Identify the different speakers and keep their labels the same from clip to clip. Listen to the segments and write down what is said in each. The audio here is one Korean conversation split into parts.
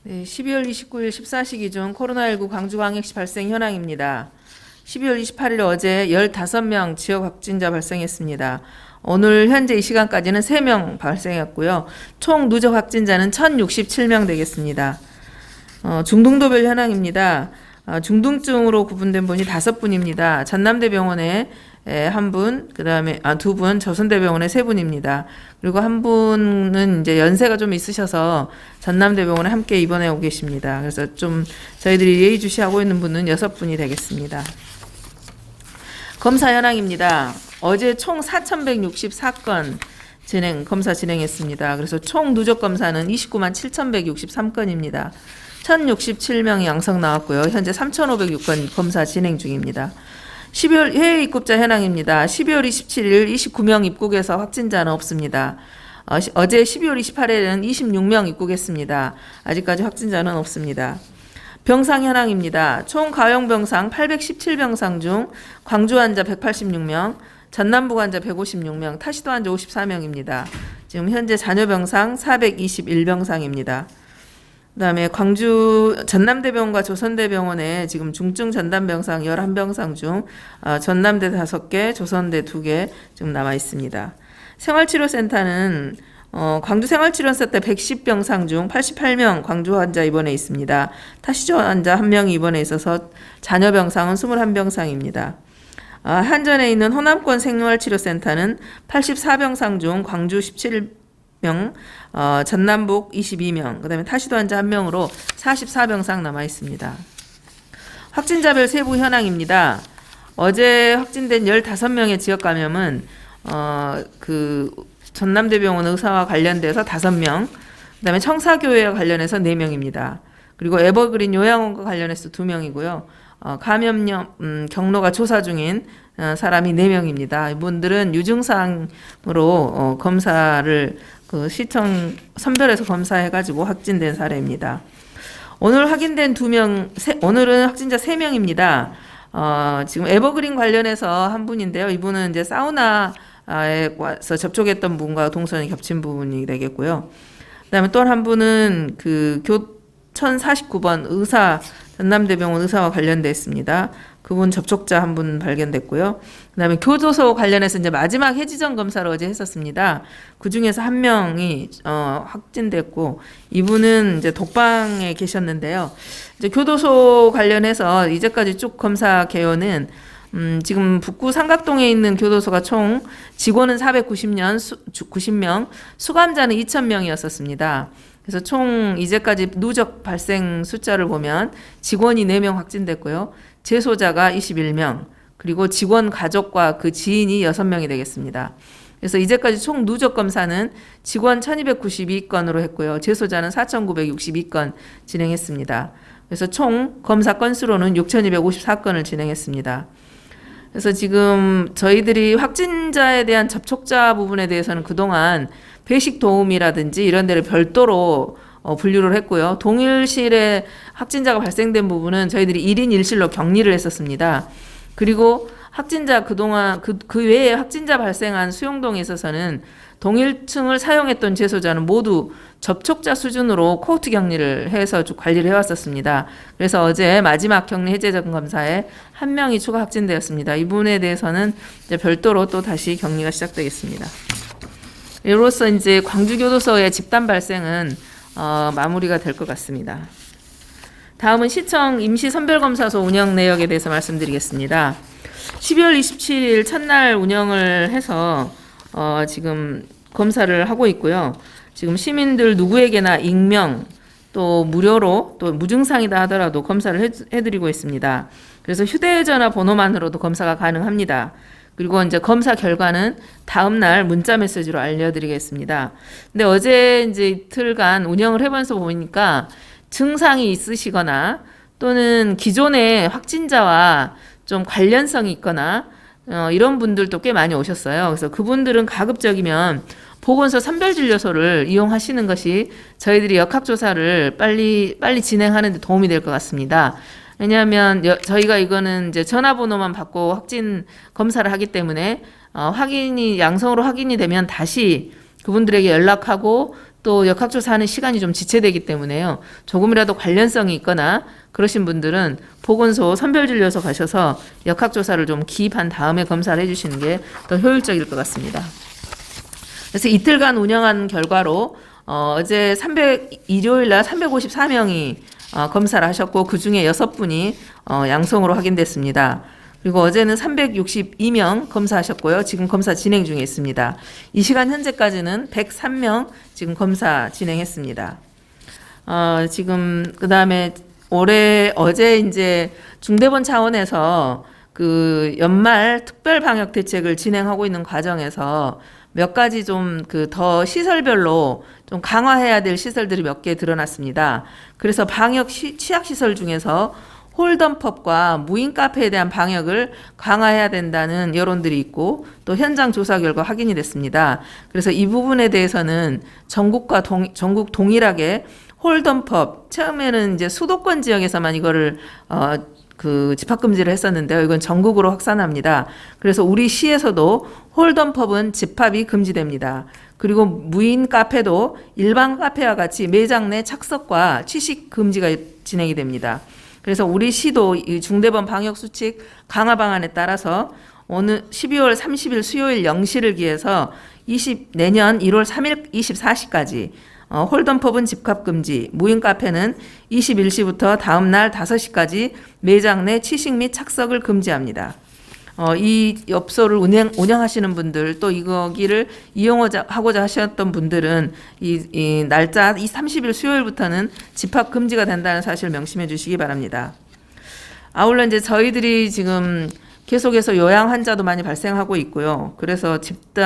Speaker 1: 네, 12월 29일 14시 기준 코로나19 광주광역시 발생 현황입니다. 12월 28일 어제 15명 지역 확진자 발생했습니다. 오늘 현재 이 시간까지는 3명 발생했고요. 총 누적 확진자는 1067명 되겠습니다. 중등도별 현황입니다. 중등증으로 구분된 분이 5분입니다. 전남대병원에 1분, 그 다음에 2분, 조선대병원에 3분입니다. 그리고 한 분은 이제 연세가 좀 있으셔서 전남대병원에 함께 입원해 오고 계십니다. 그래서 좀 저희들이 예의주시하고 있는 분은 6분이 되겠습니다. 검사 현황입니다. 어제 총 4,164건 검사 진행했습니다. 그래서 총 누적 검사는 29만 7,163건입니다. 1,067명이 양성 나왔고요. 현재 3,506건 검사 진행 중입니다. 12월 해외 입국자 현황입니다. 12월 27일 29명 입국해서 확진자는 없습니다. 어제 12월 28일에는 26명 입국했습니다. 아직까지 확진자는 없습니다. 병상 현황입니다. 총 가용 병상 817병상 중 광주 환자 186명, 전남북 환자 156명, 타시도 환자 54명입니다. 지금 현재 잔여 병상 421병상입니다. 그다음에 광주 전남대병원과 조선대병원에 지금 중증 전담병상 11병상 중 전남대 5개, 조선대 2개 지금 남아 있습니다. 생활치료센터는 광주 생활치료센터 110병상 중 88명 광주 환자 입원해 있습니다. 타시조 환자 1명이 입원해 있어서 잔여 병상은 21병상입니다. 한전에 있는 호남권 생활치료센터는 84병상 중 광주 17명, 전남북 22명, 그 다음에 타시도 환자 1명으로 44병상 남아 있습니다. 확진자별 세부 현황입니다. 어제 확진된 15명의 지역 감염은 전남대병원 의사와 관련돼서 5명, 그 다음에 청사교회와 관련해서 4명입니다. 그리고 에버그린 요양원과 관련해서 2명이고요. 감염력 경로가 조사 중인 사람이 4명입니다. 이분들은 유증상으로 검사를 시청 선별해서 검사해가지고 확진된 사례입니다. 오늘 확인된 오늘은 확진자 3명입니다. 지금 에버그린 관련해서 한 분인데요. 이분은 이제 사우나에서 접촉했던 분과 동선이 겹친 부분이 되겠고요. 그다음에 또 한 분은 1049번 전남대병원 의사와 관련됐습니다. 그분 접촉자 한 분 발견됐고요. 그다음에 교도소 관련해서 이제 마지막 해지전 검사를 어제 했었습니다. 그 중에서 1명이 확진됐고, 이분은 이제 독방에 계셨는데요. 이제 교도소 관련해서 이제까지 쭉 검사 개요는 지금 북구 삼각동에 있는 교도소가 총 직원은 490명, 수감자는 2,000명이었었습니다. 그래서 총 이제까지 누적 발생 숫자를 보면 직원이 4명 확진됐고요. 재소자가 21명, 그리고 직원 가족과 그 지인이 6명이 되겠습니다. 그래서 이제까지 총 누적 검사는 직원 1,292건으로 했고요. 재소자는 4,962건 진행했습니다. 그래서 총 검사 건수로는 6,254건을 진행했습니다. 그래서 지금 저희들이 확진자에 대한 접촉자 부분에 대해서는 그동안 배식 도우미라든지 이런 데를 별도로 분류를 했고요. 동일실에 확진자가 발생된 부분은 저희들이 1인 1실로 격리를 했었습니다. 그리고 확진자 그동안 그 외에 확진자 발생한 수용동에 있어서는 동일층을 사용했던 재소자는 모두 접촉자 수준으로 코호트 격리를 해서 쭉 관리를 해왔었습니다. 그래서 어제 마지막 격리 해제전 검사에 1명이 추가 확진되었습니다. 이분에 대해서는 이제 별도로 또 다시 격리가 시작되겠습니다. 이로써 이제 광주교도소의 집단 발생은 마무리가 될 것 같습니다. 다음은 시청 임시선별검사소 운영 내역에 대해서 말씀드리겠습니다. 12월 27일 첫날 운영을 해서 지금 검사를 하고 있고요. 지금 시민들 누구에게나 익명 또 무료로 또 무증상이다 하더라도 검사를 해드리고 있습니다. 그래서 휴대전화 번호만으로도 검사가 가능합니다. 그리고 이제 검사 결과는 다음날 문자 메시지로 알려드리겠습니다. 근데 어제 이제 이틀간 운영을 해보면서 보니까 증상이 있으시거나 또는 기존의 확진자와 좀 관련성이 있거나 이런 분들도 꽤 많이 오셨어요. 그래서 그분들은 가급적이면 보건소 선별진료소를 이용하시는 것이 저희들이 역학조사를 빨리 진행하는 데 도움이 될 것 같습니다. 왜냐하면 저희가 이거는 이제 전화번호만 받고 확진 검사를 하기 때문에 양성으로 확인이 되면 다시 그분들에게 연락하고 또 역학조사하는 시간이 좀 지체되기 때문에요. 조금이라도 관련성이 있거나 그러신 분들은 보건소 선별진료소 가셔서 역학조사를 좀 기입한 다음에 검사를 해주시는 게 더 효율적일 것 같습니다. 그래서 이틀간 운영한 결과로 어제 일요일 날 354명이 검사를 하셨고 그중에 6분이 양성으로 확인됐습니다. 그리고 어제는 362명 검사하셨고요. 지금 검사 진행 중에 있습니다. 이 시간 현재까지는 103명 지금 검사 진행했습니다. 지금 그다음에 어제 이제 중대본 차원에서 그 연말 특별 방역 대책을 진행하고 있는 과정에서 몇 가지 좀 그 더 시설별로 좀 강화해야 될 시설들이 몇 개 드러났습니다. 그래서 방역 취약 시설 중에서 홀덤펍과 무인 카페에 대한 방역을 강화해야 된다는 여론들이 있고 또 현장 조사 결과 확인이 됐습니다. 그래서 이 부분에 대해서는 전국 동일하게 홀덤펍 처음에는 이제 수도권 지역에서만 이거를 그 집합금지를 했었는데요. 이건 전국으로 확산합니다. 그래서 우리 시에서도 홀덤펍은 집합이 금지됩니다. 그리고 무인 카페도 일반 카페와 같이 매장 내 착석과 취식 금지가 진행이 됩니다. 그래서 우리 시도 이 중대본 방역수칙 강화 방안에 따라서 오늘 12월 30일 수요일 0시를 기해서 내년 1월 3일 24시까지 홀덤펍은 집합금지, 무인 카페는 21시부터 다음 날 5시까지 매장 내 취식 및 착석을 금지합니다. 이 엽서를 운영하시는 분들 또 이거기를 이용하고자 하셨던 분들은 이 날짜 이 30일 수요일부터는 집합 금지가 된다는 사실을 명심해 주시기 바랍니다. 아울러 이제 저희들이 지금 계속해서 요양 환자도 많이 발생하고 있고요. 그래서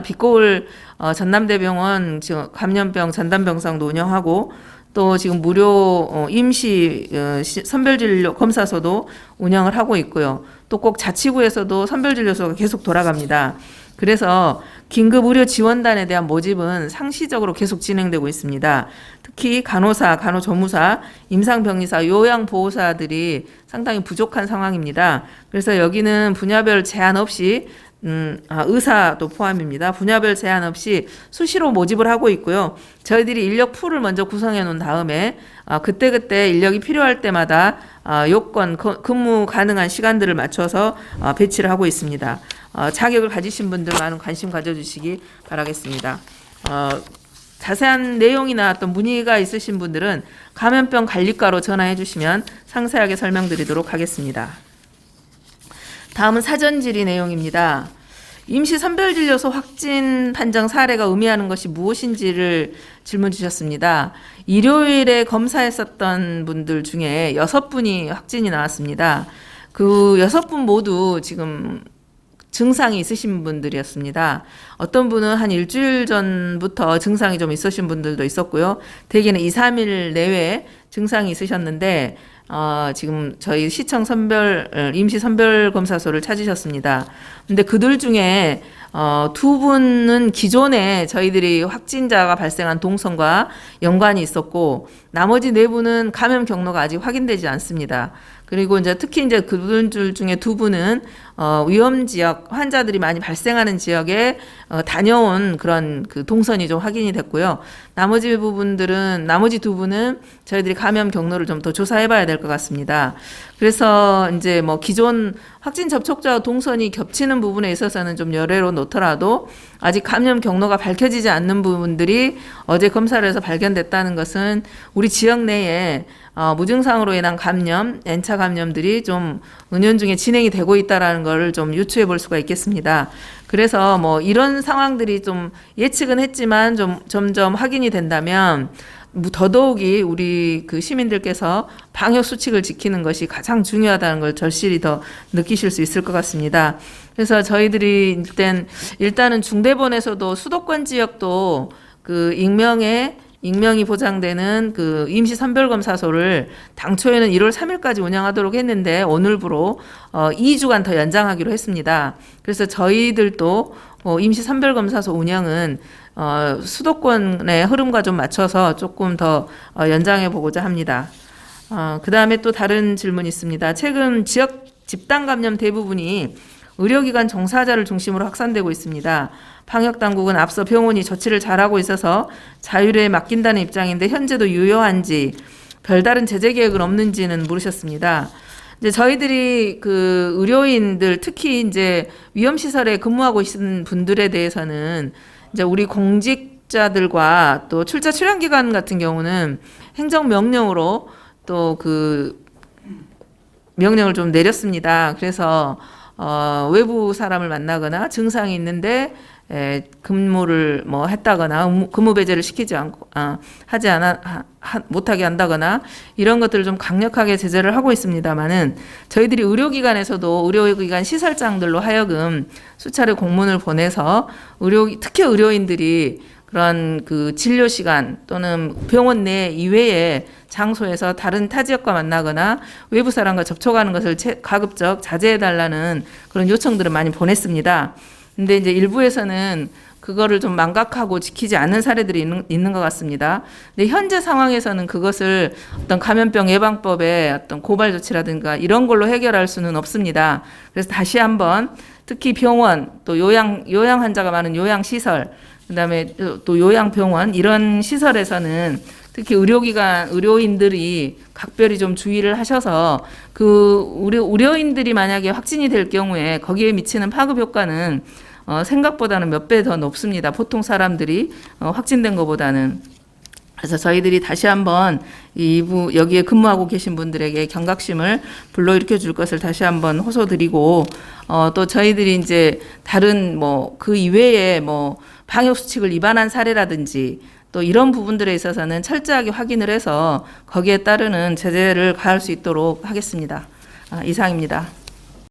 Speaker 1: 빛거울 전남대병원 지금 감염병 전담병상도 운영하고 또 지금 무료 임시 선별진료 검사소도 운영을 하고 있고요. 또 꼭 자치구에서도 선별진료소가 계속 돌아갑니다. 그래서 긴급 의료 지원단에 대한 모집은 상시적으로 계속 진행되고 있습니다. 특히 간호사, 간호조무사, 임상병리사, 요양보호사들이 상당히 부족한 상황입니다. 그래서 여기는 분야별 제한 없이 의사도 포함입니다. 분야별 제한 없이 수시로 모집을 하고 있고요. 저희들이 인력 풀을 먼저 구성해 놓은 다음에 그때그때 인력이 필요할 때마다 요건 근무 가능한 시간들을 맞춰서 배치를 하고 있습니다. 자격을 가지신 분들 많은 관심 가져주시기 바라겠습니다. 자세한 내용이나 어떤 문의가 있으신 분들은 감염병 관리과로 전화해 주시면 상세하게 설명드리도록 하겠습니다. 다음은 사전 질의 내용입니다. 임시 선별진료소 확진 판정 사례가 의미하는 것이 무엇인지를 질문 주셨습니다. 일요일에 검사했었던 분들 중에 6분이 확진이 나왔습니다. 그 6분 모두 지금 증상이 있으신 분들이었습니다. 어떤 분은 한 일주일 전부터 증상이 좀 있으신 분들도 있었고요. 대개는 2, 3일 내외에 증상이 있으셨는데 지금 저희 시청 임시 선별검사소를 찾으셨습니다. 근데 그들 중에 2분은 기존에 저희들이 확진자가 발생한 동선과 연관이 있었고 나머지 4분은 감염 경로가 아직 확인되지 않습니다. 그리고 이제 특히 이제 그분들 중에 2분은 위험 지역 환자들이 많이 발생하는 지역에 다녀온 그런 그 동선이 좀 확인이 됐고요. 나머지 2분은 저희들이 감염 경로를 좀 더 조사해봐야 될 것 같습니다. 그래서 이제 뭐 기존 확진 접촉자와 동선이 겹치는 부분에 있어서는 좀 열애로 놓더라도 아직 감염 경로가 밝혀지지 않는 부분들이 어제 검사를 해서 발견됐다는 것은 우리 지역 내에 무증상으로 인한 감염, N차 감염들이 좀 은연중에 진행이 되고 있다라는 것을 좀 유추해 볼 수가 있겠습니다. 그래서 뭐 이런 상황들이 좀 예측은 했지만 좀 점점 확인이 된다면 더더욱이 우리 그 시민들께서 방역 수칙을 지키는 것이 가장 중요하다는 걸 절실히 더 느끼실 수 있을 것 같습니다. 그래서 저희들이 일단은 중대본에서도 수도권 지역도 그 익명이 보장되는 그 임시 선별검사소를 당초에는 1월 3일까지 운영하도록 했는데 오늘부로 2주간 더 연장하기로 했습니다. 그래서 저희들도 임시 선별검사소 운영은 수도권의 흐름과 좀 맞춰서 조금 더 연장해 보고자 합니다. 그 다음에 또 다른 질문이 있습니다. 최근 지역 집단 감염 대부분이 의료기관 종사자를 중심으로 확산되고 있습니다. 방역당국은 앞서 병원이 조치를 잘하고 있어서 자율에 맡긴다는 입장인데 현재도 유효한지 별다른 제재 계획은 없는지는 물으셨습니다. 이제 저희들이 그 의료인들 특히 이제 위험시설에 근무하고 있는 분들에 대해서는 이제 우리 공직자들과 또 출자 출연기관 같은 경우는 행정명령으로 또 그 명령을 좀 내렸습니다. 그래서 외부 사람을 만나거나 증상이 있는데 근무를 뭐 했다거나 근무 배제를 시키지 않고 하지 않아 못하게 한다거나 이런 것들을 좀 강력하게 제재를 하고 있습니다만은 저희들이 의료기관에서도 의료기관 시설장들로 하여금 수차례 공문을 보내서 특히 의료인들이 그런 그 진료 시간 또는 병원 내 이외의 장소에서 다른 타 지역과 만나거나 외부 사람과 접촉하는 것을 가급적 자제해 달라는 그런 요청들을 많이 보냈습니다. 근데 이제 일부에서는 그거를 좀 망각하고 지키지 않는 사례들이 있는 것 같습니다. 근데 현재 상황에서는 그것을 어떤 감염병 예방법의 어떤 고발 조치라든가 이런 걸로 해결할 수는 없습니다. 그래서 다시 한번 특히 병원 또 요양 환자가 많은 요양시설 그다음에 또 요양병원 이런 시설에서는 특히 의료인들이 각별히 좀 주의를 하셔서 그 의료인들이 만약에 확진이 될 경우에 거기에 미치는 파급 효과는 생각보다는 몇 배 더 높습니다. 보통 사람들이 확진된 것보다는. 그래서 저희들이 다시 한번 여기에 근무하고 계신 분들에게 경각심을 불러일으켜 줄 것을 다시 한번 호소드리고, 또 저희들이 이제 다른 그 이외에 방역 수칙을 위반한 사례라든지 또 이런 부분들에 있어서는 철저하게 확인을 해서 거기에 따르는 제재를 가할 수 있도록 하겠습니다. 이상입니다.